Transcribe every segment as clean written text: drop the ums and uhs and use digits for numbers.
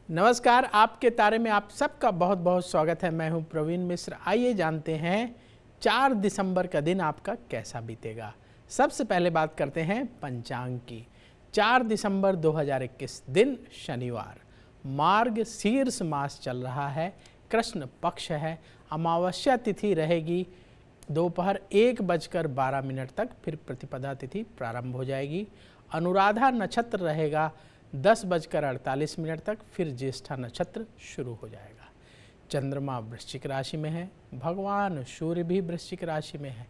नमस्कार, आपके तारे में आप सबका बहुत बहुत स्वागत है। मैं हूं प्रवीण मिश्र। आइए जानते हैं 4 दिसंबर का दिन आपका कैसा बीतेगा। सबसे पहले बात करते हैं पंचांग की। 4 दिसंबर 2021 दिन शनिवार, मार्ग शीर्ष मास चल रहा है, कृष्ण पक्ष है, अमावस्या तिथि रहेगी दोपहर 1:12 तक, फिर प्रतिपदा तिथि प्रारंभ हो जाएगी। अनुराधा नक्षत्र रहेगा 10:48 तक, फिर ज्येष्ठा नक्षत्र शुरू हो जाएगा। चंद्रमा वृश्चिक राशि में है, भगवान सूर्य भी वृश्चिक राशि में है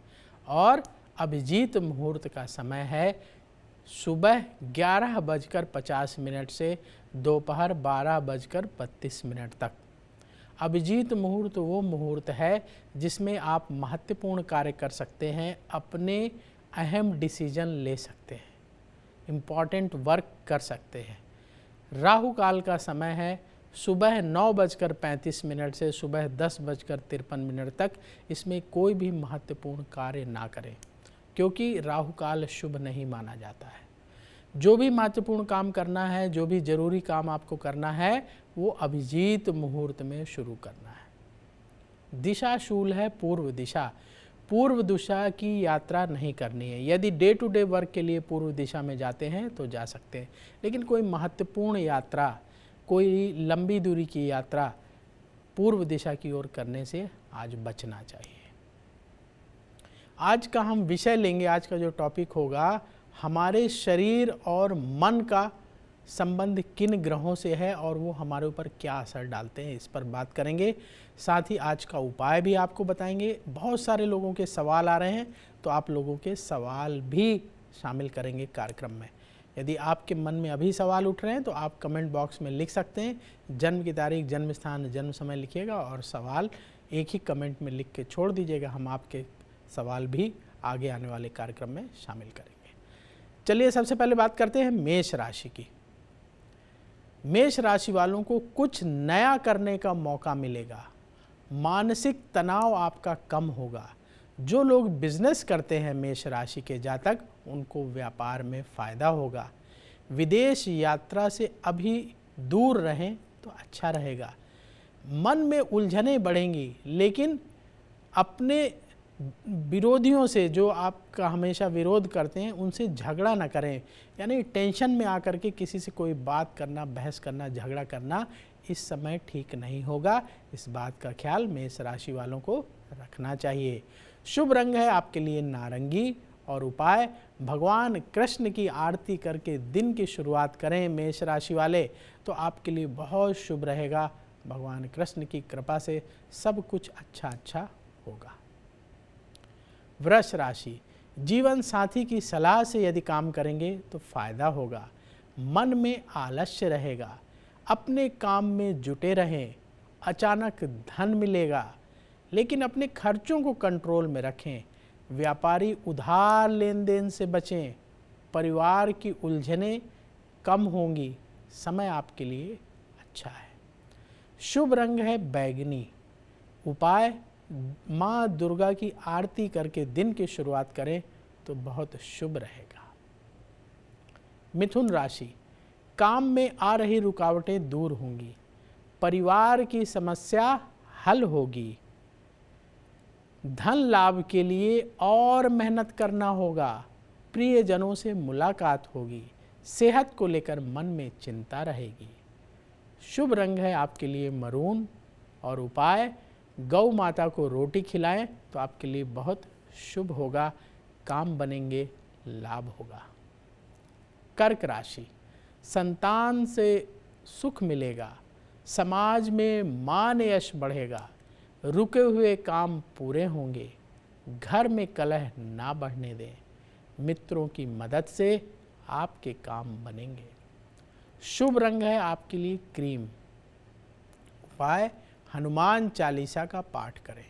और अभिजीत मुहूर्त का समय है सुबह 11:50 से दोपहर 12:32 तक। अभिजीत मुहूर्त वो मुहूर्त है जिसमें आप महत्वपूर्ण कार्य कर सकते हैं, अपने अहम डिसीजन ले सकते हैं, इम्पॉर्टेंट वर्क कर सकते हैं। राहु काल का समय है सुबह 9:35 से सुबह 10:53 तक। इसमें कोई भी महत्वपूर्ण कार्य ना करें क्योंकि राहु काल शुभ नहीं माना जाता है। जो भी महत्वपूर्ण काम करना है, जो भी जरूरी काम आपको करना है, वो अभिजीत मुहूर्त में शुरू करना है। दिशा शूल है पूर्व दिशा। पूर्व दिशा की यात्रा नहीं करनी है। यदि डे टू डे वर्क के लिए पूर्व दिशा में जाते हैं तो जा सकते हैं, लेकिन कोई महत्वपूर्ण यात्रा, कोई लंबी दूरी की यात्रा पूर्व दिशा की ओर करने से आज बचना चाहिए। आज का हम विषय लेंगे, आज का जो टॉपिक होगा, हमारे शरीर और मन का संबंध किन ग्रहों से है और वो हमारे ऊपर क्या असर डालते हैं, इस पर बात करेंगे। साथ ही आज का उपाय भी आपको बताएंगे। बहुत सारे लोगों के सवाल आ रहे हैं तो आप लोगों के सवाल भी शामिल करेंगे कार्यक्रम में। यदि आपके मन में अभी सवाल उठ रहे हैं तो आप कमेंट बॉक्स में लिख सकते हैं। जन्म की तारीख, जन्म स्थान, जन्म समय लिखिएगा और सवाल एक ही कमेंट में लिख के छोड़ दीजिएगा। हम आपके सवाल भी आगे आने वाले कार्यक्रम में शामिल करेंगे। चलिए सबसे पहले बात करते हैं मेष राशि की। मेष राशि वालों को कुछ नया करने का मौका मिलेगा। मानसिक तनाव आपका कम होगा। जो लोग बिजनेस करते हैं मेष राशि के जातक, उनको व्यापार में फायदा होगा। विदेश यात्रा से अभी दूर रहें तो अच्छा रहेगा। मन में उलझनें बढ़ेंगी, लेकिन अपने विरोधियों से, जो आपका हमेशा विरोध करते हैं, उनसे झगड़ा ना करें। यानी टेंशन में आकर के किसी से कोई बात करना, बहस करना, झगड़ा करना इस समय ठीक नहीं होगा। इस बात का ख्याल मेष राशि वालों को रखना चाहिए। शुभ रंग है आपके लिए नारंगी और उपाय, भगवान कृष्ण की आरती करके दिन की शुरुआत करें मेष राशि वाले, तो आपके लिए बहुत शुभ रहेगा। भगवान कृष्ण की कृपा से सब कुछ अच्छा होगा। वृष राशि, जीवन साथी की सलाह से यदि काम करेंगे तो फायदा होगा। मन में आलस्य रहेगा। अपने काम में जुटे रहें। अचानक धन मिलेगा, लेकिन अपने खर्चों को कंट्रोल में रखें। व्यापारी उधार लेन देन से बचें। परिवार की उलझनें कम होंगी। समय आपके लिए अच्छा है। शुभ रंग है बैंगनी। उपाय, माँ दुर्गा की आरती करके दिन की शुरुआत करें तो बहुत शुभ रहेगा। मिथुन राशि, काम में आ रही रुकावटें दूर होंगी। परिवार की समस्या हल होगी। धन लाभ के लिए और मेहनत करना होगा। प्रियजनों से मुलाकात होगी। सेहत को लेकर मन में चिंता रहेगी। शुभ रंग है आपके लिए मरून और उपाय, गौ माता को रोटी खिलाएं तो आपके लिए बहुत शुभ होगा। काम बनेंगे, लाभ होगा। कर्क राशि, संतान से सुख मिलेगा। समाज में मान यश बढ़ेगा। रुके हुए काम पूरे होंगे। घर में कलह ना बढ़ने दें। मित्रों की मदद से आपके काम बनेंगे। शुभ रंग है आपके लिए क्रीम। उपाय, हनुमान चालीसा का पाठ करें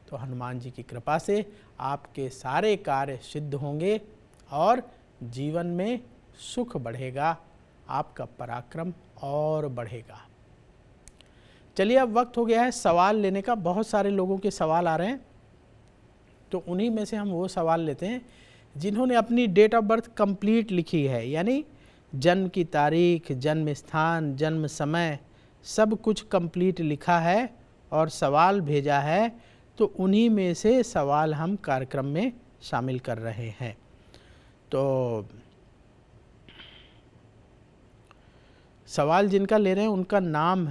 तो हनुमान जी की कृपा से आपके सारे कार्य सिद्ध होंगे और जीवन में सुख बढ़ेगा। आपका पराक्रम और बढ़ेगा। चलिए अब वक्त हो गया है सवाल लेने का। बहुत सारे लोगों के सवाल आ रहे हैं, तो उन्हीं में से हम वो सवाल लेते हैं जिन्होंने अपनी डेट ऑफ बर्थ कंप्लीट लिखी है, यानी जन्म की तारीख, जन्म स्थान, जन्म समय, सब कुछ कंप्लीट लिखा है और सवाल भेजा है, तो उन्हीं में से सवाल हम कार्यक्रम में शामिल कर रहे हैं। तो सवाल जिनका ले रहे हैं उनका नाम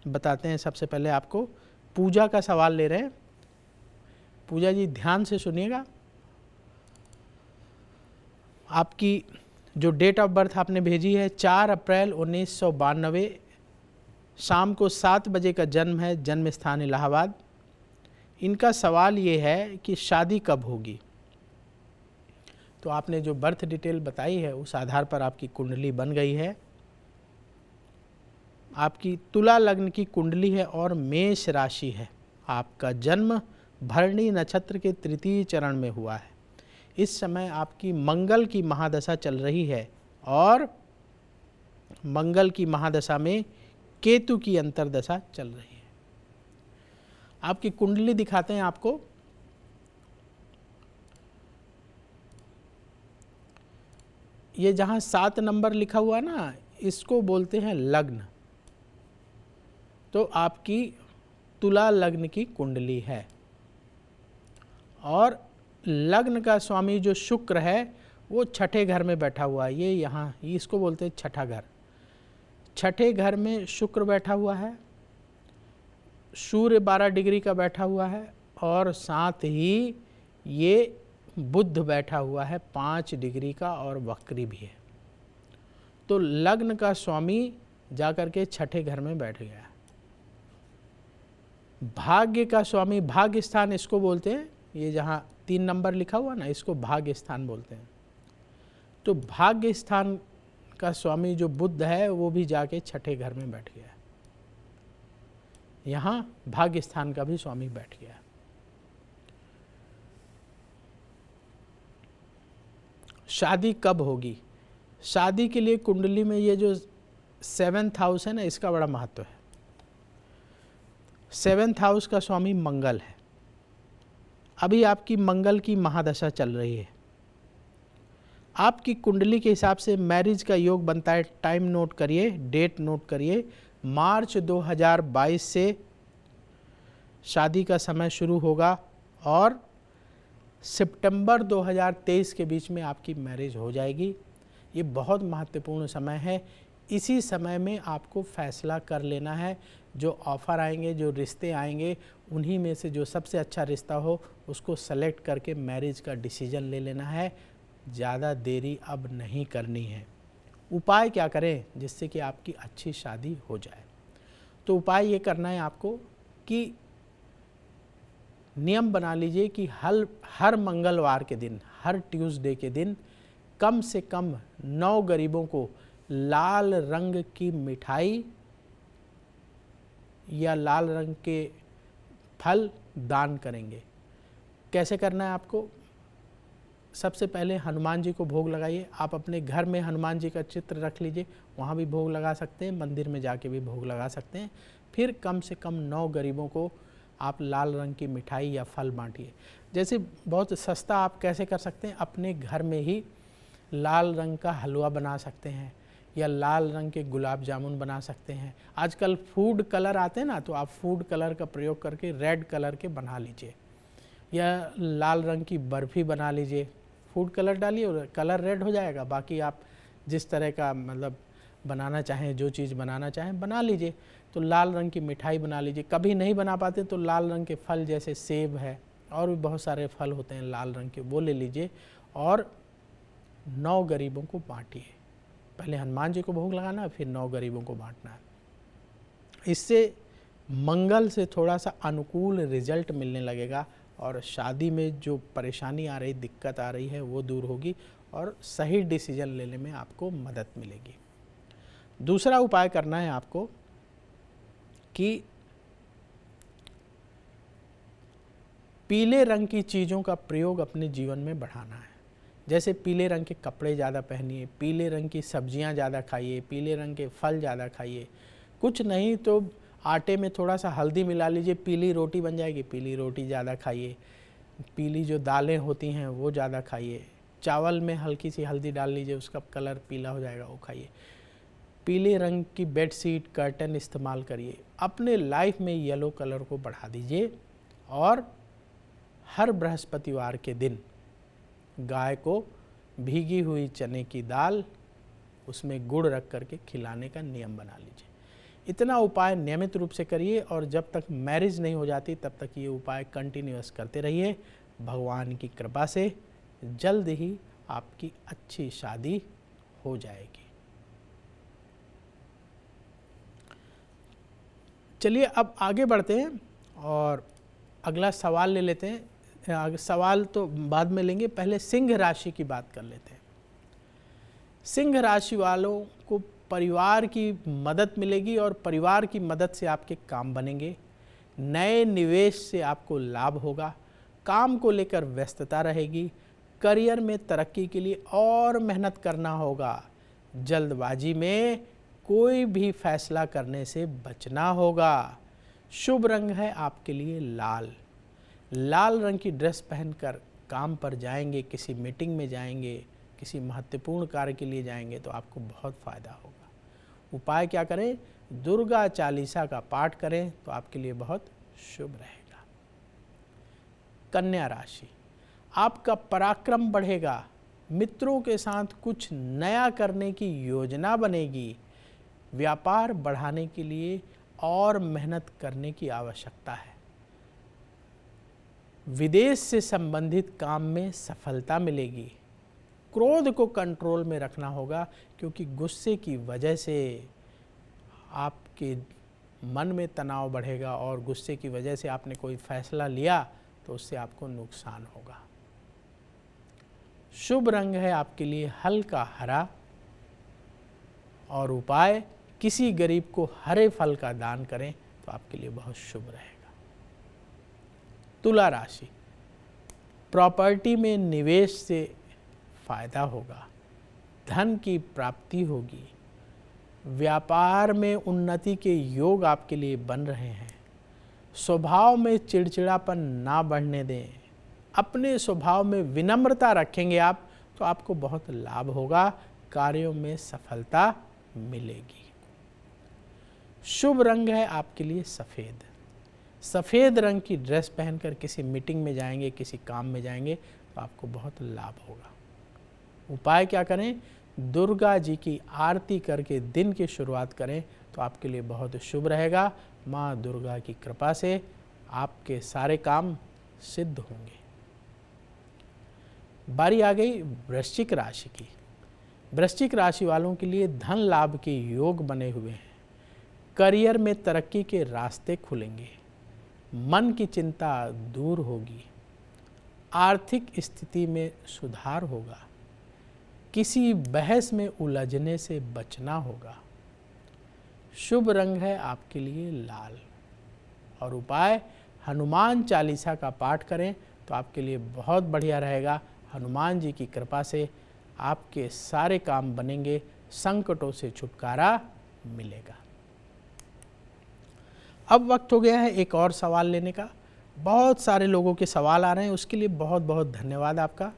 बताते हैं। सबसे पहले आपको पूजा का सवाल ले रहे हैं। पूजा जी ध्यान से सुनिएगा। आपकी जो डेट ऑफ बर्थ आपने भेजी है 4 अप्रैल 1992, शाम को 7 बजे का जन्म है, जन्म स्थान इलाहाबाद। इनका सवाल ये है कि शादी कब होगी। तो आपने जो बर्थ डिटेल बताई है उस आधार पर आपकी कुंडली बन गई है। आपकी तुला लग्न की कुंडली है और मेष राशि है। आपका जन्म भरणी नक्षत्र के तृतीय चरण में हुआ है। इस समय आपकी मंगल की महादशा चल रही है और मंगल की महादशा में केतु की अंतर्दशा चल रही है। आपकी कुंडली दिखाते हैं आपको। ये जहाँ 7 नंबर लिखा हुआ है ना, इसको बोलते हैं लग्न। तो आपकी तुला लग्न की कुंडली है और लग्न का स्वामी जो शुक्र है वो छठे घर में बैठा हुआ है। ये यहाँ इसको बोलते हैं छठा घर। छठे घर में शुक्र बैठा हुआ है, सूर्य 12 डिग्री का बैठा हुआ है और साथ ही ये बुध बैठा हुआ है 5 डिग्री का और वक्री भी है। तो लग्न का स्वामी जाकर के छठे घर में बैठ गया। भाग्य का स्वामी, भाग्य स्थान इसको बोलते हैं। ये जहाँ 3 नंबर लिखा हुआ ना, इसको भाग्य स्थान बोलते हैं। तो भाग्य स्थान का स्वामी जो बुध है वो भी जाके छठे घर में बैठ गया। यहाँ भाग्य स्थान का भी स्वामी बैठ गया। शादी कब होगी? शादी के लिए कुंडली में ये जो 7th हाउस है ना, इसका बड़ा महत्व है। 7th हाउस का स्वामी मंगल है। अभी आपकी मंगल की महादशा चल रही है। आपकी कुंडली के हिसाब से मैरिज का योग बनता है। टाइम नोट करिए, डेट नोट करिए। मार्च 2022 से शादी का समय शुरू होगा और सितंबर 2023 के बीच में आपकी मैरिज हो जाएगी। ये बहुत महत्वपूर्ण समय है। इसी समय में आपको फैसला कर लेना है। जो ऑफ़र आएंगे, जो रिश्ते आएंगे, उन्हीं में से जो सबसे अच्छा रिश्ता हो उसको सेलेक्ट करके मैरिज का डिसीजन ले लेना है। ज़्यादा देरी अब नहीं करनी है। उपाय क्या करें जिससे कि आपकी अच्छी शादी हो जाए? तो उपाय ये करना है आपको कि नियम बना लीजिए कि हर मंगलवार के दिन, हर ट्यूसडे के दिन कम से कम 9 गरीबों को लाल रंग की मिठाई या लाल रंग के फल दान करेंगे। कैसे करना है आपको? सबसे पहले हनुमान जी को भोग लगाइए। आप अपने घर में हनुमान जी का चित्र रख लीजिए, वहाँ भी भोग लगा सकते हैं, मंदिर में जाके भी भोग लगा सकते हैं। फिर कम से कम 9 गरीबों को आप लाल रंग की मिठाई या फल बांटिए। जैसे बहुत सस्ता आप कैसे कर सकते हैं, अपने घर में ही लाल रंग का हलवा बना सकते हैं या लाल रंग के गुलाब जामुन बना सकते हैं। आजकल फूड कलर आते हैं ना, तो आप फूड कलर का प्रयोग करके रेड कलर के बना लीजिए या लाल रंग की बर्फ़ी बना लीजिए। फूड कलर डालिए और कलर रेड हो जाएगा। बाकी आप जिस तरह का मतलब बनाना चाहें, जो चीज़ बनाना चाहें बना लीजिए। तो लाल रंग की मिठाई बना लीजिए। कभी नहीं बना पाते तो लाल रंग के फल जैसे सेब है और भी बहुत सारे फल होते हैं लाल रंग के, वो ले लीजिए और 9 गरीबों को बांटिए। पहले हनुमान जी को भोग लगाना है, फिर 9 गरीबों को बांटना है। इससे मंगल से थोड़ा सा अनुकूल रिजल्ट मिलने लगेगा और शादी में जो परेशानी आ रही, दिक्कत आ रही है, वो दूर होगी और सही डिसीजन लेने में आपको मदद मिलेगी। दूसरा उपाय करना है आपको कि पीले रंग की चीज़ों का प्रयोग अपने जीवन में बढ़ाना है। जैसे पीले रंग के कपड़े ज़्यादा पहनिए, पीले रंग की सब्जियां ज़्यादा खाइए, पीले रंग के फल ज़्यादा खाइए। कुछ नहीं तो आटे में थोड़ा सा हल्दी मिला लीजिए, पीली रोटी बन जाएगी, पीली रोटी ज़्यादा खाइए। पीली जो दालें होती हैं वो ज़्यादा खाइए। चावल में हल्की सी हल्दी डाल लीजिए, उसका कलर पीला हो जाएगा, वो खाइए। पीले रंग की बेडशीट कर्टन इस्तेमाल करिए। अपने लाइफ में येलो कलर को बढ़ा दीजिए और हर बृहस्पतिवार के दिन गाय को भीगी हुई चने की दाल उसमें गुड़ रख करके खिलाने का नियम बना लीजिए। इतना उपाय नियमित रूप से करिए और जब तक मैरिज नहीं हो जाती तब तक ये उपाय कंटिन्यूअस करते रहिए। भगवान की कृपा से जल्द ही आपकी अच्छी शादी हो जाएगी। चलिए अब आगे बढ़ते हैं और अगला सवाल ले लेते हैं। सवाल तो बाद में लेंगे, पहले सिंह राशि की बात कर लेते हैं। सिंह राशि वालों को परिवार की मदद मिलेगी और परिवार की मदद से आपके काम बनेंगे। नए निवेश से आपको लाभ होगा। काम को लेकर व्यस्तता रहेगी। करियर में तरक्की के लिए और मेहनत करना होगा। जल्दबाजी में कोई भी फैसला करने से बचना होगा। शुभ रंग है आपके लिए लाल। लाल रंग की ड्रेस पहनकर काम पर जाएंगे, किसी मीटिंग में जाएंगे, किसी महत्वपूर्ण कार्य के लिए जाएंगे तो आपको बहुत फ़ायदा होगा। उपाय क्या करें? दुर्गा चालीसा का पाठ करें तो आपके लिए बहुत शुभ रहेगा। कन्या राशि, आपका पराक्रम बढ़ेगा। मित्रों के साथ कुछ नया करने की योजना बनेगी। व्यापार बढ़ाने के लिए और मेहनत करने की आवश्यकता है। विदेश से संबंधित काम में सफलता मिलेगी। क्रोध को कंट्रोल में रखना होगा क्योंकि गुस्से की वजह से आपके मन में तनाव बढ़ेगा और गुस्से की वजह से आपने कोई फैसला लिया तो उससे आपको नुकसान होगा। शुभ रंग है आपके लिए हल्का हरा और उपाय किसी गरीब को हरे फल का दान करें तो आपके लिए बहुत शुभ रहेगा। तुला राशि, प्रॉपर्टी में निवेश से फायदा होगा। धन की प्राप्ति होगी। व्यापार में उन्नति के योग आपके लिए बन रहे हैं। स्वभाव में चिड़चिड़ापन ना बढ़ने दें। अपने स्वभाव में विनम्रता रखेंगे आप तो आपको बहुत लाभ होगा। कार्यों में सफलता मिलेगी। शुभ रंग है आपके लिए सफ़ेद। सफ़ेद रंग की ड्रेस पहनकर किसी मीटिंग में जाएंगे, किसी काम में जाएंगे तो आपको बहुत लाभ होगा। उपाय क्या करें? दुर्गा जी की आरती करके दिन की शुरुआत करें तो आपके लिए बहुत शुभ रहेगा। माँ दुर्गा की कृपा से आपके सारे काम सिद्ध होंगे। बारी आ गई वृश्चिक राशि की। वृश्चिक राशि वालों के लिए धन लाभ के योग बने हुए हैं। करियर में तरक्की के रास्ते खुलेंगे। मन की चिंता दूर होगी। आर्थिक स्थिति में सुधार होगा। किसी बहस में उलझने से बचना होगा। शुभ रंग है आपके लिए लाल और उपाय हनुमान चालीसा का पाठ करें तो आपके लिए बहुत बढ़िया रहेगा। हनुमान जी की कृपा से आपके सारे काम बनेंगे। संकटों से छुटकारा मिलेगा। अब वक्त हो गया है एक और सवाल लेने का। बहुत सारे लोगों के सवाल आ रहे हैं, उसके लिए बहुत बहुत धन्यवाद आपका।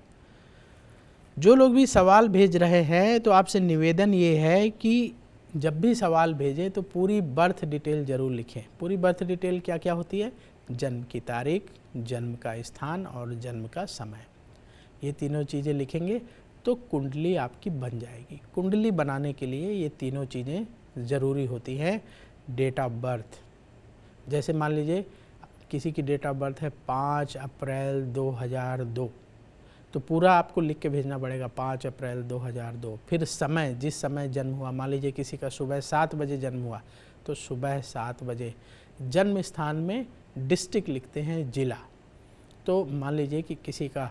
जो लोग भी सवाल भेज रहे हैं तो आपसे निवेदन ये है कि जब भी सवाल भेजें तो पूरी बर्थ डिटेल ज़रूर लिखें। पूरी बर्थ डिटेल क्या क्या होती है? जन्म की तारीख, जन्म का स्थान और जन्म का समय। ये तीनों चीज़ें लिखेंगे तो कुंडली आपकी बन जाएगी। कुंडली बनाने के लिए ये तीनों चीज़ें ज़रूरी होती हैं। डेट ऑफ बर्थ, जैसे मान लीजिए किसी की डेट ऑफ बर्थ है 5 अप्रैल 2002 तो पूरा आपको लिख के भेजना पड़ेगा 5 अप्रैल 2002। फिर समय, जिस समय जन्म हुआ, मान लीजिए किसी का सुबह 7 बजे जन्म हुआ तो सुबह 7 बजे। जन्म स्थान में डिस्ट्रिक्ट लिखते हैं, जिला। तो मान लीजिए कि किसी का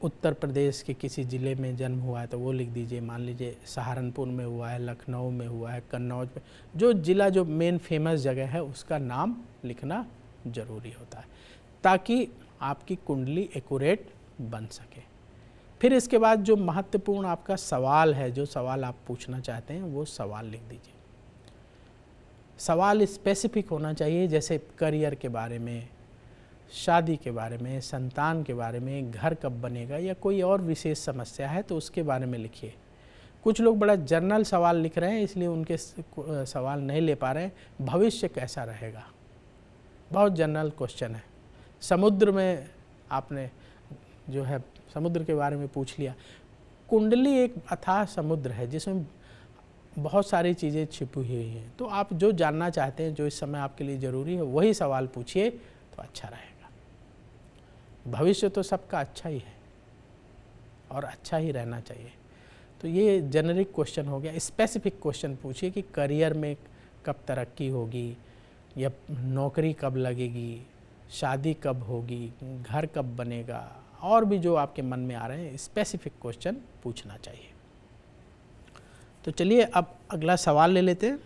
उत्तर प्रदेश के किसी ज़िले में जन्म हुआ है तो वो लिख दीजिए। मान लीजिए सहारनपुर में हुआ है, लखनऊ में हुआ है, कन्नौज में, जो ज़िला जो मेन फेमस जगह है उसका नाम लिखना ज़रूरी होता है ताकि आपकी कुंडली एक्यूरेट बन सके। फिर इसके बाद जो महत्वपूर्ण आपका सवाल है, जो सवाल आप पूछना चाहते हैं वो सवाल लिख दीजिए। सवाल स्पेसिफिक होना चाहिए, जैसे करियर के बारे में, शादी के बारे में, संतान के बारे में, घर कब बनेगा या कोई और विशेष समस्या है तो उसके बारे में लिखिए। कुछ लोग बड़ा जनरल सवाल लिख रहे हैं, इसलिए उनके सवाल नहीं ले पा रहे हैं। भविष्य कैसा रहेगा, बहुत जनरल क्वेश्चन है। समुद्र में आपने जो है समुद्र के बारे में पूछ लिया। कुंडली एक अथाह समुद्र है जिसमें बहुत सारी चीज़ें छिपी हुई हैं। तो आप जो जानना चाहते हैं, जो इस समय आपके लिए ज़रूरी है, वही सवाल पूछिए तो अच्छा रहेगा। भविष्य तो सबका अच्छा ही है और अच्छा ही रहना चाहिए। तो ये जेनरिक क्वेश्चन हो गया। स्पेसिफिक क्वेश्चन पूछिए कि करियर में कब तरक्की होगी, या नौकरी कब लगेगी, शादी कब होगी, घर कब बनेगा, और भी जो आपके मन में आ रहे हैं स्पेसिफिक क्वेश्चन पूछना चाहिए। तो चलिए अब अगला सवाल ले लेते हैं।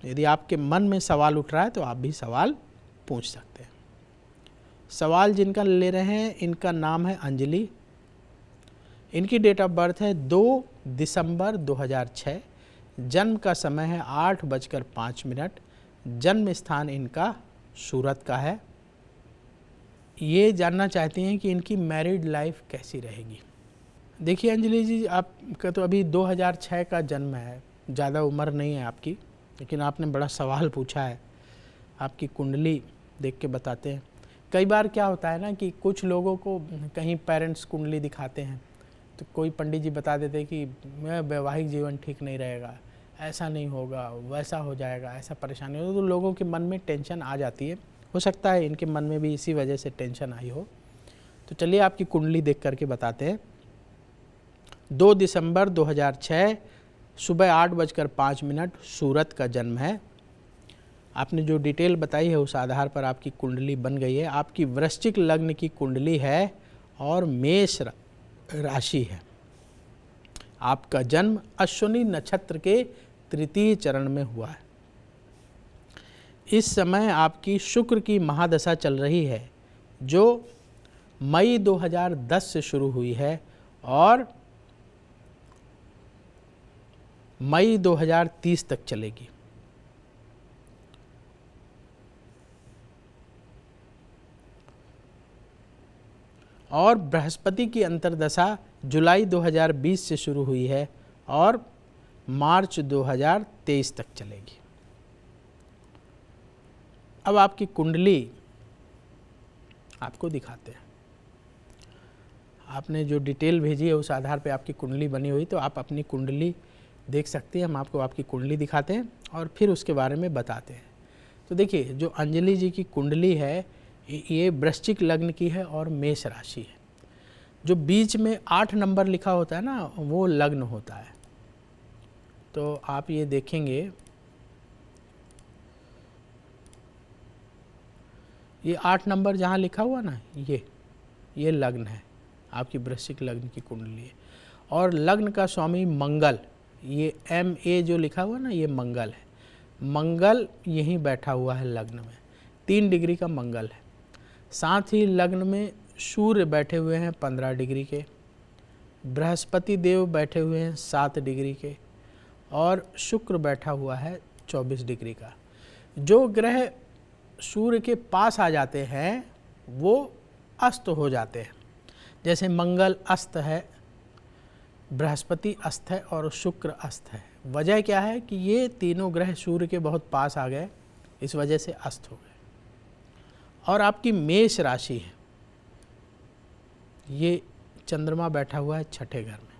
यदि आपके मन में सवाल उठ रहा है तो आप भी सवाल पूछ सकते हैं। सवाल जिनका ले रहे हैं इनका नाम है अंजलि। इनकी डेट ऑफ बर्थ है 2 दिसंबर 2006। जन्म का समय है 8:05। जन्म स्थान इनका सूरत का है। ये जानना चाहती हैं कि इनकी मैरिड लाइफ कैसी रहेगी। देखिए अंजलि जी, आपका तो अभी 2006 का जन्म है, ज़्यादा उम्र नहीं है आपकी, लेकिन आपने बड़ा सवाल पूछा है। आपकी कुंडली देख के बताते हैं। कई बार क्या होता है ना कि कुछ लोगों को कहीं पेरेंट्स कुंडली दिखाते हैं तो कोई पंडित जी बता देते हैं कि मेरा वैवाहिक जीवन ठीक नहीं रहेगा, ऐसा नहीं होगा, वैसा हो जाएगा, ऐसा परेशानी हो, तो लोगों के मन में टेंशन आ जाती है। हो सकता है इनके मन में भी इसी वजह से टेंशन आई हो। तो चलिए आपकी कुंडली देख करके बताते हैं। 2 दिसंबर 2006 सुबह 8:05 सूरत का जन्म है। आपने जो डिटेल बताई है उस आधार पर आपकी कुंडली बन गई है। आपकी वृश्चिक लग्न की कुंडली है और मेष राशि है। आपका जन्म अश्विनी नक्षत्र के तृतीय चरण में हुआ है। इस समय आपकी शुक्र की महादशा चल रही है जो मई 2010 से शुरू हुई है और मई 2030 तक चलेगी। और बृहस्पति की अंतर्दशा जुलाई 2020 से शुरू हुई है और मार्च 2023 तक चलेगी। अब आपकी कुंडली आपको दिखाते हैं। आपने जो डिटेल भेजी है उस आधार पे आपकी कुंडली बनी हुई, तो आप अपनी कुंडली देख सकते हैं। हम आपको आपकी कुंडली दिखाते हैं और फिर उसके बारे में बताते हैं। तो देखिए, जो अंजलि जी की कुंडली है ये वृश्चिक लग्न की है और मेष राशि है। जो बीच में 8 नंबर लिखा होता है ना, वो लग्न होता है। तो आप ये देखेंगे, ये 8 नंबर जहाँ लिखा हुआ ना, ये लग्न है, आपकी वृश्चिक लग्न की कुंडली है। और लग्न का स्वामी मंगल, ये MA जो लिखा हुआ ना, ये मंगल है। मंगल यहीं बैठा हुआ है लग्न में, 3 डिग्री का मंगल है। साथ ही लग्न में सूर्य बैठे हुए हैं 15 डिग्री के, बृहस्पति देव बैठे हुए हैं 7 डिग्री के, और शुक्र बैठा हुआ है 24 डिग्री का। जो ग्रह सूर्य के पास आ जाते हैं वो अस्त हो जाते हैं। जैसे मंगल अस्त है, बृहस्पति अस्त है और शुक्र अस्त है। वजह क्या है कि ये तीनों ग्रह सूर्य के बहुत पास आ गए, इस वजह से अस्त हो गए। और आपकी मेष राशि है, ये चंद्रमा बैठा हुआ है 6ठे घर में।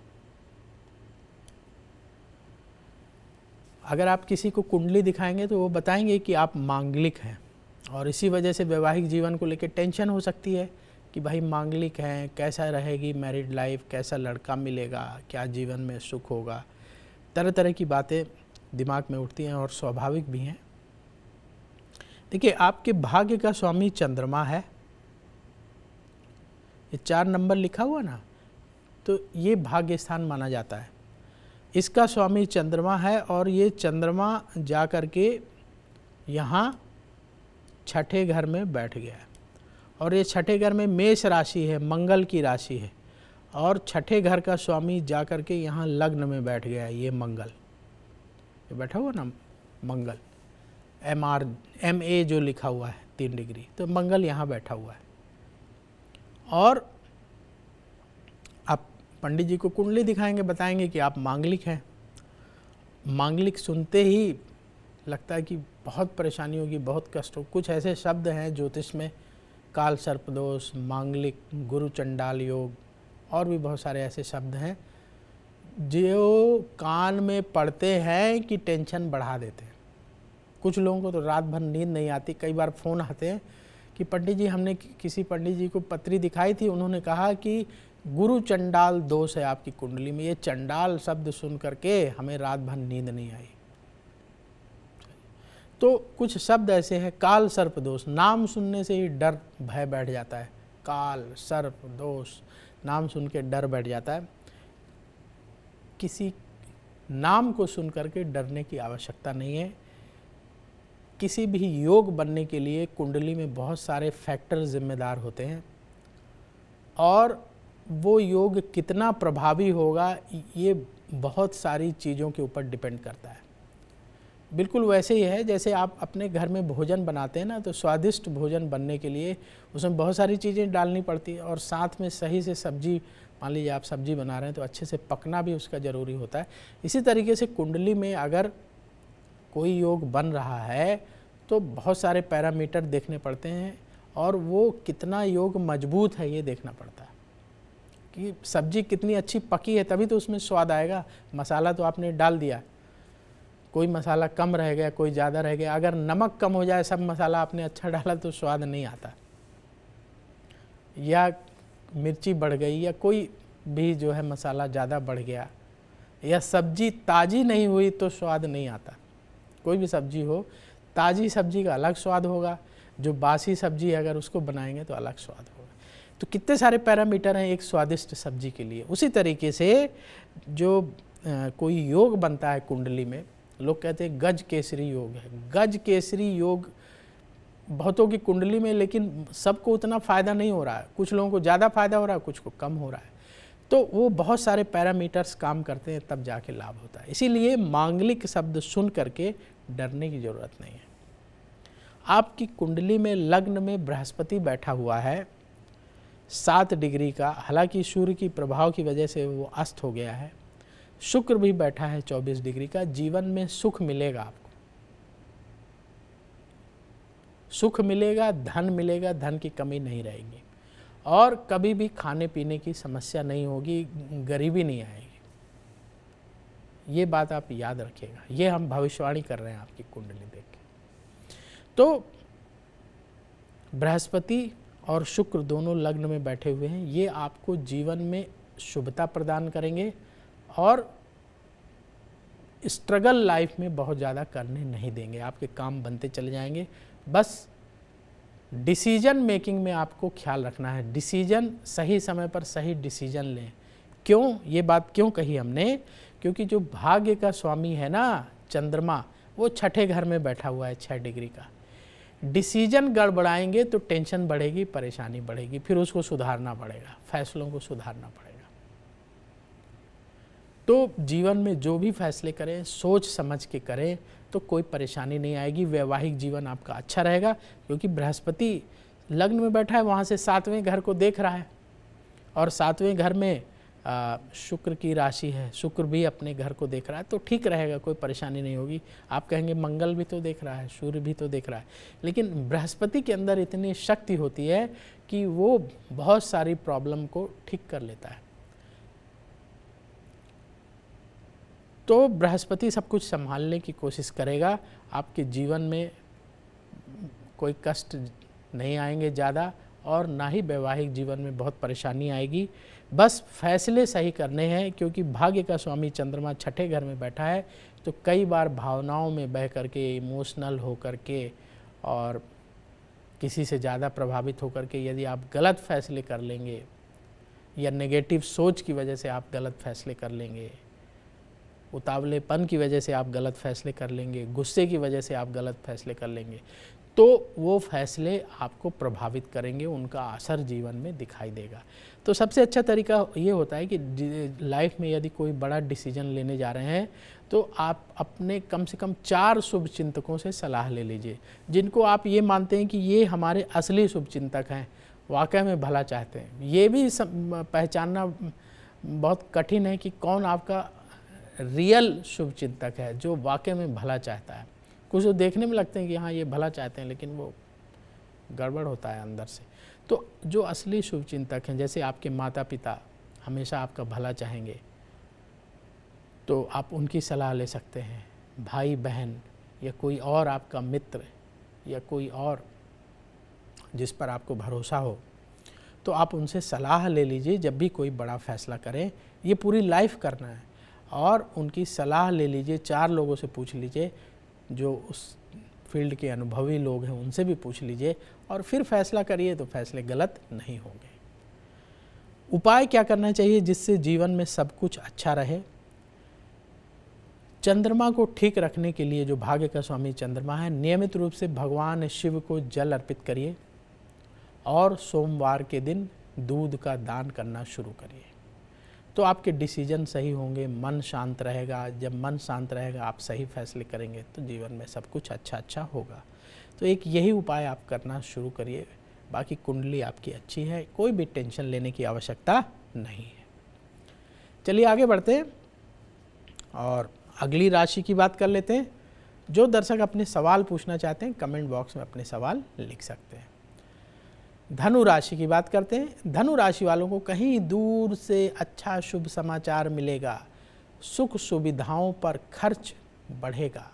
अगर आप किसी को कुंडली दिखाएंगे तो वो बताएंगे कि आप मांगलिक हैं, और इसी वजह से वैवाहिक जीवन को लेकर टेंशन हो सकती है कि भाई मांगलिक हैं, कैसा रहेगी मैरिड लाइफ, कैसा लड़का मिलेगा, क्या जीवन में सुख होगा, तरह तरह की बातें दिमाग में उठती हैं और स्वाभाविक भी हैं। देखिए, आपके भाग्य का स्वामी चंद्रमा है, ये 4 नंबर लिखा हुआ ना, तो ये भाग्य स्थान माना जाता है। इसका स्वामी चंद्रमा है और ये चंद्रमा जा कर के यहाँ 6ठे घर में बैठ गया है। और ये 6ठे घर में मेष राशि है, मंगल की राशि है, और 6ठे घर का स्वामी जा कर के यहाँ लग्न में बैठ गया है। ये मंगल, ये बैठा हुआ ना मंगल, MA जो लिखा हुआ है 3 डिग्री, तो मंगल यहाँ बैठा हुआ है। और आप पंडित जी को कुंडली दिखाएंगे, बताएंगे कि आप मांगलिक हैं, मांगलिक सुनते ही लगता है कि बहुत परेशानी होगी, बहुत कष्ट हो। कुछ ऐसे शब्द हैं ज्योतिष में, काल सर्पदोष, मांगलिक, गुरु चंडाल योग और भी बहुत सारे ऐसे शब्द हैं जो कान में पड़ते हैं कि टेंशन बढ़ा देते हैं। कुछ लोगों को तो रात भर नींद नहीं आती। कई बार फ़ोन आते हैं कि पंडित जी, हमने किसी पंडित जी को पत्री दिखाई थी, उन्होंने कहा कि गुरु चंडाल दोष है आपकी कुंडली में। ये चंडाल शब्द सुन करके हमें रात भर नींद नहीं आई। तो कुछ शब्द ऐसे हैं, काल सर्प दोष, नाम सुनने से ही डर भय बैठ जाता है। काल सर्प दोष, नाम सुन के डर बैठ जाता है। किसी नाम को सुन करके डरने की आवश्यकता नहीं है। किसी भी योग बनने के लिए कुंडली में बहुत सारे फैक्टर जिम्मेदार होते हैं और वो योग कितना प्रभावी होगा ये बहुत सारी चीज़ों के ऊपर डिपेंड करता है। बिल्कुल वैसे ही है जैसे आप अपने घर में भोजन बनाते हैं ना, तो स्वादिष्ट भोजन बनने के लिए उसमें बहुत सारी चीज़ें डालनी पड़ती है और साथ में सही से सब्जी, मान लीजिए आप सब्जी बना रहे हैं तो अच्छे से पकना भी उसका ज़रूरी होता है। इसी तरीके से कुंडली में अगर कोई योग बन रहा है तो बहुत सारे पैरामीटर देखने पड़ते हैं और वो कितना योग मजबूत है ये देखना पड़ता है कि सब्जी कितनी अच्छी पकी है, तभी तो उसमें स्वाद आएगा। मसाला तो आपने डाल दिया, कोई मसाला कम रह गया, कोई ज़्यादा रह गया, अगर नमक कम हो जाए, सब मसाला आपने अच्छा डाला तो स्वाद नहीं आता, या मिर्ची बढ़ गई या कोई भी जो है मसाला ज़्यादा बढ़ गया, या सब्जी ताज़ी नहीं हुई तो स्वाद नहीं आता। कोई भी सब्जी हो, ताज़ी सब्जी का अलग स्वाद होगा, जो बासी सब्जी है अगर उसको बनाएंगे तो अलग स्वाद होगा। तो कितने सारे पैरामीटर हैं एक स्वादिष्ट सब्जी के लिए। उसी तरीके से जो कोई योग बनता है कुंडली में, लोग कहते हैं गज केसरी योग है। गज केसरी योग बहुतों की कुंडली में, लेकिन सबको उतना फ़ायदा नहीं हो रहा है। कुछ लोगों को ज़्यादा फायदा हो रहा है, कुछ को कम हो रहा है। तो वो बहुत सारे पैरामीटर्स काम करते हैं, तब जाके लाभ होता है। इसीलिए मांगलिक शब्द सुन करके डरने की ज़रूरत नहीं है। आपकी कुंडली में लग्न में बृहस्पति बैठा हुआ है 7 डिग्री का, हालांकि सूर्य की प्रभाव की वजह से वो अस्त हो गया है। शुक्र भी बैठा है 24 डिग्री का। जीवन में सुख मिलेगा, आपको सुख मिलेगा, धन मिलेगा, धन की कमी नहीं रहेगी और कभी भी खाने पीने की समस्या नहीं होगी, गरीबी नहीं आएगी। ये बात आप याद रखिएगा। ये हम भविष्यवाणी कर रहे हैं आपकी कुंडली देख के। तो बृहस्पति और शुक्र दोनों लग्न में बैठे हुए हैं, ये आपको जीवन में शुभता प्रदान करेंगे और स्ट्रगल लाइफ में बहुत ज़्यादा करने नहीं देंगे। आपके काम बनते चले जाएंगे। बस डिसीजन मेकिंग में आपको ख्याल रखना है, डिसीजन सही समय पर सही डिसीजन लें। क्यों ये बात क्यों कही हमने? क्योंकि जो भाग्य का स्वामी है ना चंद्रमा, वो 6ठे घर में बैठा हुआ है 6 डिग्री का। डिसीजन गड़बड़ाएंगे तो टेंशन बढ़ेगी, परेशानी बढ़ेगी, फिर उसको सुधारना पड़ेगा, फैसलों को सुधारना पड़ेगा। तो जीवन में जो भी फैसले करें सोच समझ के करें तो कोई परेशानी नहीं आएगी। वैवाहिक जीवन आपका अच्छा रहेगा क्योंकि बृहस्पति लग्न में बैठा है, वहाँ से 7वें घर को देख रहा है और 7वें घर में शुक्र की राशि है, शुक्र भी अपने घर को देख रहा है, तो ठीक रहेगा, कोई परेशानी नहीं होगी। आप कहेंगे मंगल भी तो देख रहा है, सूर्य भी तो देख रहा है, लेकिन बृहस्पति के अंदर इतनी शक्ति होती है कि वो बहुत सारी प्रॉब्लम को ठीक कर लेता है। तो बृहस्पति सब कुछ संभालने की कोशिश करेगा। आपके जीवन में कोई कष्ट नहीं आएंगे ज़्यादा और ना ही वैवाहिक जीवन में बहुत परेशानी आएगी। बस फैसले सही करने हैं क्योंकि भाग्य का स्वामी चंद्रमा 6ठे घर में बैठा है, तो कई बार भावनाओं में बह करके, इमोशनल हो करके और किसी से ज़्यादा प्रभावित होकर के यदि आप गलत फैसले कर लेंगे या नेगेटिव सोच की वजह से आप गलत फैसले कर लेंगे, उतावलेपन की वजह से आप गलत फैसले कर लेंगे, गुस्से की वजह से आप गलत फैसले कर लेंगे, तो वो फैसले आपको प्रभावित करेंगे, उनका असर जीवन में दिखाई देगा। तो सबसे अच्छा तरीका ये होता है कि लाइफ में यदि कोई बड़ा डिसीजन लेने जा रहे हैं तो आप अपने कम से कम 4 शुभ चिंतकों से सलाह ले लीजिए, जिनको आप ये मानते हैं कि ये हमारे असली शुभ चिंतक हैं, वाकई में भला चाहते हैं। ये भी पहचानना बहुत कठिन है कि कौन आपका रियल शुभ चिंतक है, जो वाकई में भला चाहता है। कुछ तो देखने में लगते हैं कि हाँ ये भला चाहते हैं, लेकिन वो गड़बड़ होता है अंदर से। तो जो असली शुभ चिंतक हैं, जैसे आपके माता पिता हमेशा आपका भला चाहेंगे, तो आप उनकी सलाह ले सकते हैं। भाई बहन या कोई और आपका मित्र या कोई और जिस पर आपको भरोसा हो, तो आप उनसे सलाह ले लीजिए। जब भी कोई बड़ा फैसला करें, ये पूरी लाइफ करना है, और उनकी सलाह ले लीजिए। 4 लोगों से पूछ लीजिए, जो उस फील्ड के अनुभवी लोग हैं उनसे भी पूछ लीजिए, और फिर फैसला करिए, तो फैसले गलत नहीं होंगे। उपाय क्या करना चाहिए जिससे जीवन में सब कुछ अच्छा रहे? चंद्रमा को ठीक रखने के लिए, जो भाग्य का स्वामी चंद्रमा है, नियमित रूप से भगवान शिव को जल अर्पित करिए, और सोमवार के दिन दूध का दान करना शुरू करिए। तो आपके डिसीजन सही होंगे, मन शांत रहेगा। जब मन शांत रहेगा, आप सही फैसले करेंगे, तो जीवन में सब कुछ अच्छा होगा। तो एक यही उपाय आप करना शुरू करिए। बाकी कुंडली आपकी अच्छी है, कोई भी टेंशन लेने की आवश्यकता नहीं है। चलिए आगे बढ़ते हैं और अगली राशि की बात कर लेते हैं। जो दर्शक अपने सवाल पूछना चाहते हैं, कमेंट बॉक्स में अपने सवाल लिख सकते हैं। धनु राशि की बात करते हैं। धनु राशि वालों को कहीं दूर से अच्छा शुभ समाचार मिलेगा। सुख सुविधाओं पर खर्च बढ़ेगा।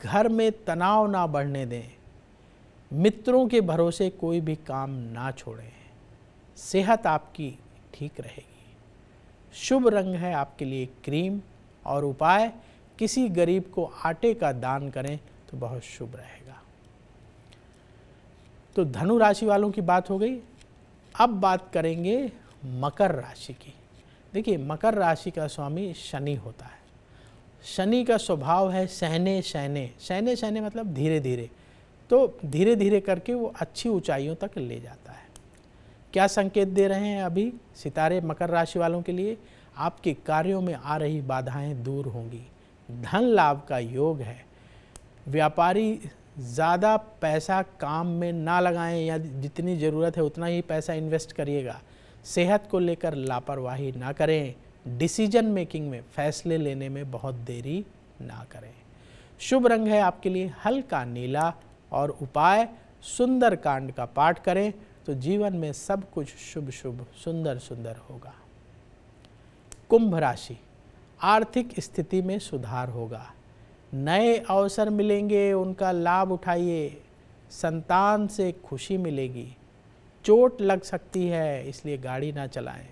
घर में तनाव ना बढ़ने दें। मित्रों के भरोसे कोई भी काम ना छोड़ें। सेहत आपकी ठीक रहेगी। शुभ रंग है आपके लिए क्रीम, और उपाय किसी गरीब को आटे का दान करें तो बहुत शुभ रहेगा। तो धनु राशि वालों की बात हो गई। अब बात करेंगे मकर राशि की। देखिए, मकर राशि का स्वामी शनि होता है। शनि का स्वभाव है सहने मतलब धीरे धीरे। तो धीरे धीरे करके वो अच्छी ऊंचाइयों तक ले जाता है। क्या संकेत दे रहे हैं अभी सितारे मकर राशि वालों के लिए? आपके कार्यों में आ रही बाधाएं दूर होंगी। धन लाभ का योग है। व्यापारी ज़्यादा पैसा काम में ना लगाएं, या जितनी ज़रूरत है उतना ही पैसा इन्वेस्ट करिएगा। सेहत को लेकर लापरवाही ना करें। डिसीजन मेकिंग में, फैसले लेने में बहुत देरी ना करें। शुभ रंग है आपके लिए हल्का नीला, और उपाय सुंदर कांड का पाठ करें तो जीवन में सब कुछ शुभ शुभ सुंदर सुंदर होगा। कुंभ राशि, आर्थिक स्थिति में सुधार होगा। नए अवसर मिलेंगे, उनका लाभ उठाइए। संतान से खुशी मिलेगी। चोट लग सकती है, इसलिए गाड़ी ना चलाएं।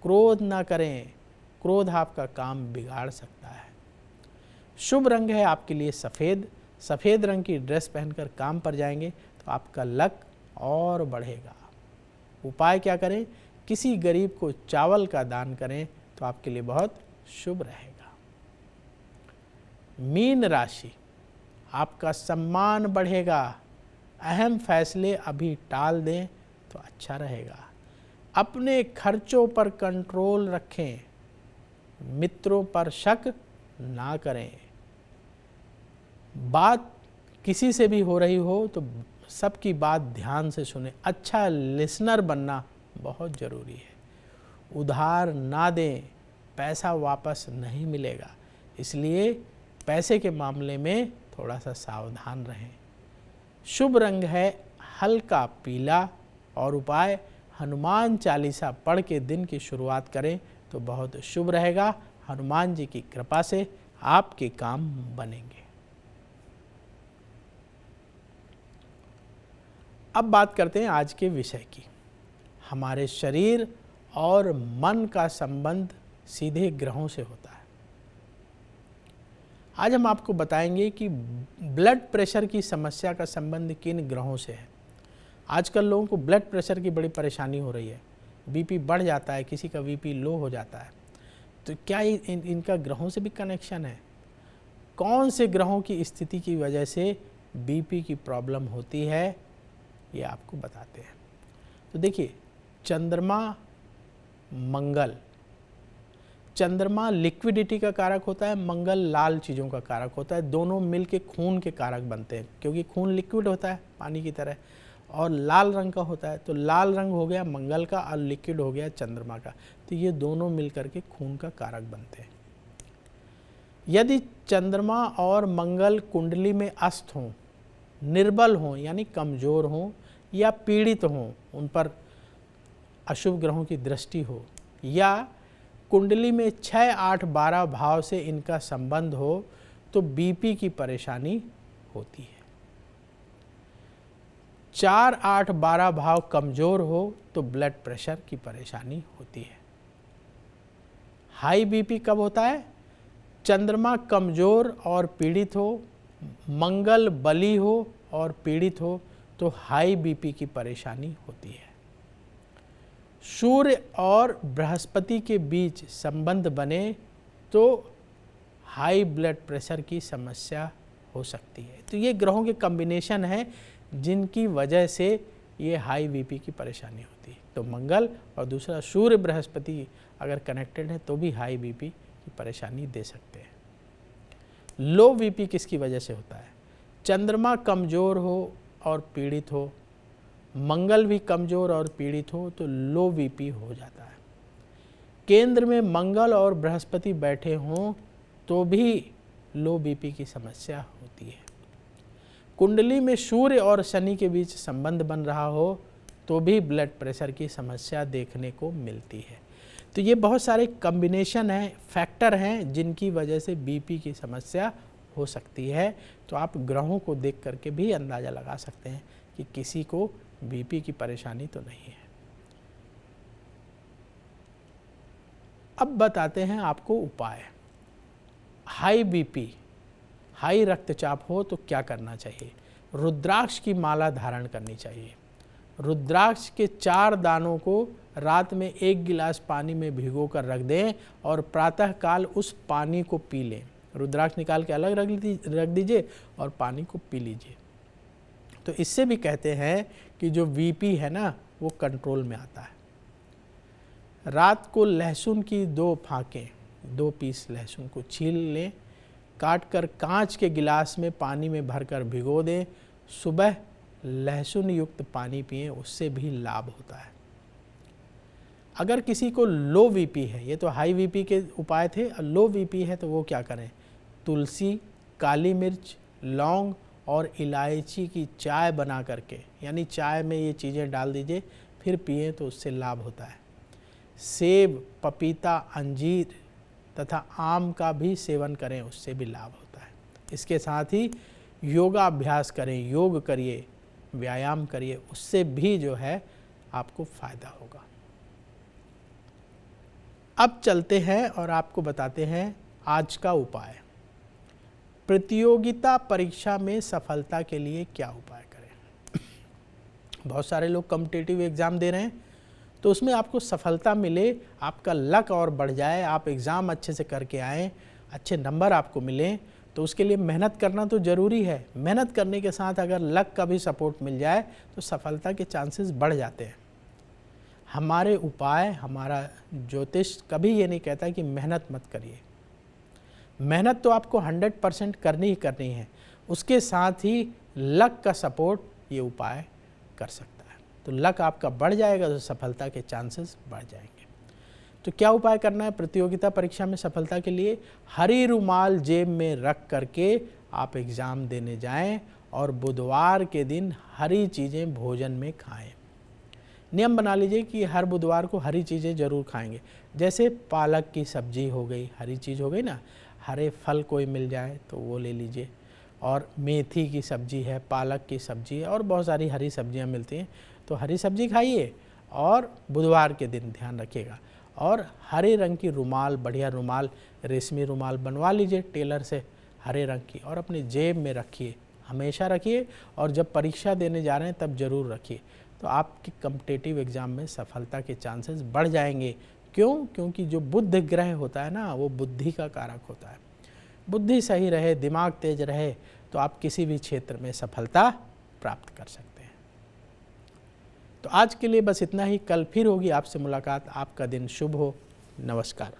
क्रोध ना करें, क्रोध आपका काम बिगाड़ सकता है। शुभ रंग है आपके लिए सफ़ेद। सफ़ेद रंग की ड्रेस पहनकर काम पर जाएंगे तो आपका लक और बढ़ेगा। उपाय क्या करें? किसी गरीब को चावल का दान करें तो आपके लिए बहुत शुभ रहेगा। मीन राशि, आपका सम्मान बढ़ेगा। अहम फैसले अभी टाल दें तो अच्छा रहेगा। अपने खर्चों पर कंट्रोल रखें। मित्रों पर शक ना करें। बात किसी से भी हो रही हो तो सबकी बात ध्यान से सुने। अच्छा लिसनर बनना बहुत ज़रूरी है। उधार ना दें, पैसा वापस नहीं मिलेगा, इसलिए पैसे के मामले में थोड़ा सा सावधान रहें। शुभ रंग है हल्का पीला, और उपाय हनुमान चालीसा पढ़ के दिन की शुरुआत करें तो बहुत शुभ रहेगा। हनुमान जी की कृपा से आपके काम बनेंगे। अब बात करते हैं आज के विषय की। हमारे शरीर और मन का संबंध सीधे ग्रहों से होता है। आज हम आपको बताएंगे कि ब्लड प्रेशर की समस्या का संबंध किन ग्रहों से है। आजकल लोगों को ब्लड प्रेशर की बड़ी परेशानी हो रही है। बीपी बढ़ जाता है, किसी का बीपी लो हो जाता है। तो क्या इनका ग्रहों से भी कनेक्शन है? कौन से ग्रहों की स्थिति की वजह से बीपी की प्रॉब्लम होती है, ये आपको बताते हैं। तो देखिए, चंद्रमा मंगल, चंद्रमा लिक्विडिटी का कारक होता है, मंगल लाल चीज़ों का कारक होता है। दोनों मिलके खून के कारक बनते हैं, क्योंकि खून लिक्विड होता है पानी की तरह, और लाल रंग का होता है। तो लाल रंग हो गया मंगल का और लिक्विड हो गया चंद्रमा का। तो ये दोनों मिलकर के खून का कारक बनते हैं। यदि चंद्रमा और मंगल कुंडली में अस्त हों, निर्बल हों यानी कमज़ोर हों या पीड़ित हों, उन पर अशुभ ग्रहों की दृष्टि हो, या कुंडली में 6, 8, 12 भाव से इनका संबंध हो तो बीपी की परेशानी होती है। 4, 8, 12 भाव कमज़ोर हो तो ब्लड प्रेशर की परेशानी होती है। हाई बीपी कब होता है? चंद्रमा कमज़ोर और पीड़ित हो, मंगल बली हो और पीड़ित हो तो हाई बीपी की परेशानी होती है। सूर्य और बृहस्पति के बीच संबंध बने तो हाई ब्लड प्रेशर की समस्या हो सकती है। तो ये ग्रहों के कॉम्बिनेशन है जिनकी वजह से ये हाई बीपी की परेशानी होती है। तो मंगल और दूसरा सूर्य बृहस्पति अगर कनेक्टेड है तो भी हाई बीपी की परेशानी दे सकते हैं। लो बीपी किसकी वजह से होता है? चंद्रमा कमज़ोर हो और पीड़ित हो, मंगल भी कमज़ोर और पीड़ित हो तो लो बीपी हो जाता है। केंद्र में मंगल और बृहस्पति बैठे हों तो भी लो बीपी की समस्या होती है। कुंडली में सूर्य और शनि के बीच संबंध बन रहा हो तो भी ब्लड प्रेशर की समस्या देखने को मिलती है। तो ये बहुत सारे कॉम्बिनेशन हैं, फैक्टर हैं जिनकी वजह से बीपी की समस्या हो सकती है। तो आप ग्रहों को देख करके भी अंदाज़ा लगा सकते हैं कि किसी को बीपी की परेशानी तो नहीं है। अब बताते हैं आपको उपाय। हाई बीपी, हाई रक्तचाप हो तो क्या करना चाहिए? रुद्राक्ष की माला धारण करनी चाहिए। रुद्राक्ष के 4 दानों को रात में 1 गिलास पानी में भिगो कर रख दें और प्रातःकाल उस पानी को पी लें। रुद्राक्ष निकाल के अलग रख दीजिए और पानी को पी लीजिए। तो इससे भी कहते हैं कि जो बीपी है ना वो कंट्रोल में आता है। रात को लहसुन की 2 फाँकें, 2 पीस लहसुन को छील लें, काट कर कांच के गिलास में पानी में भरकर भिगो दें। सुबह लहसुन युक्त पानी पिएं, उससे भी लाभ होता है। अगर किसी को लो बीपी है, ये तो हाई बीपी के उपाय थे, लो बीपी है तो वो क्या करें? तुलसी, काली मिर्च, लौंग और इलायची की चाय बना करके, यानी चाय में ये चीज़ें डाल दीजिए फिर पिए तो उससे लाभ होता है। सेब, पपीता, अंजीर तथा आम का भी सेवन करें, उससे भी लाभ होता है। इसके साथ ही योगाभ्यास करें, योग करिए, व्यायाम करिए, उससे भी जो है आपको फ़ायदा होगा। अब चलते हैं और आपको बताते हैं आज का उपाय। प्रतियोगिता परीक्षा में सफलता के लिए क्या उपाय करें? बहुत सारे लोग कॉम्पिटिटिव एग्ज़ाम दे रहे हैं तो उसमें आपको सफलता मिले, आपका लक और बढ़ जाए, आप एग्ज़ाम अच्छे से करके आएँ, अच्छे नंबर आपको मिलें, तो उसके लिए मेहनत करना तो ज़रूरी है। मेहनत करने के साथ अगर लक का भी सपोर्ट मिल जाए तो सफलता के चांसेस बढ़ जाते हैं। हमारे उपाय, हमारा ज्योतिष कभी ये नहीं कहता कि मेहनत मत करिए। मेहनत तो आपको 100% करनी ही करनी है, उसके साथ ही लक का सपोर्ट ये उपाय कर सकता है। तो लक आपका बढ़ जाएगा तो सफलता के चांसेस बढ़ जाएंगे। तो क्या उपाय करना है प्रतियोगिता परीक्षा में सफलता के लिए? हरी रुमाल जेब में रख करके आप एग्ज़ाम देने जाएं और बुधवार के दिन हरी चीज़ें भोजन में खाएं। नियम बना लीजिए कि हर बुधवार को हरी चीज़ें ज़रूर खाएंगे। जैसे पालक की सब्ज़ी हो गई, हरी चीज़ हो गई ना, हरे फल कोई मिल जाए तो वो ले लीजिए, और मेथी की सब्ज़ी है, पालक की सब्ज़ी है और बहुत सारी हरी सब्जियां मिलती हैं, तो हरी सब्ज़ी खाइए। और बुधवार के दिन ध्यान रखिएगा, और हरे रंग की रुमाल, बढ़िया रुमाल, रेशमी रुमाल बनवा लीजिए टेलर से हरे रंग की, और अपनी जेब में रखिए, हमेशा रखिए, और जब परीक्षा देने जा रहे हैं तब ज़रूर रखिए। तो आपकी कॉम्पिटिटिव एग्ज़ाम में सफलता के चांसेस बढ़ जाएंगे। क्यों? क्योंकि जो बुध ग्रह होता है ना, वो बुद्धि का कारक होता है। बुद्धि सही रहे, दिमाग तेज रहे तो आप किसी भी क्षेत्र में सफलता प्राप्त कर सकते हैं। तो आज के लिए बस इतना ही। कल फिर होगी आपसे मुलाकात। आपका दिन शुभ हो। नमस्कार।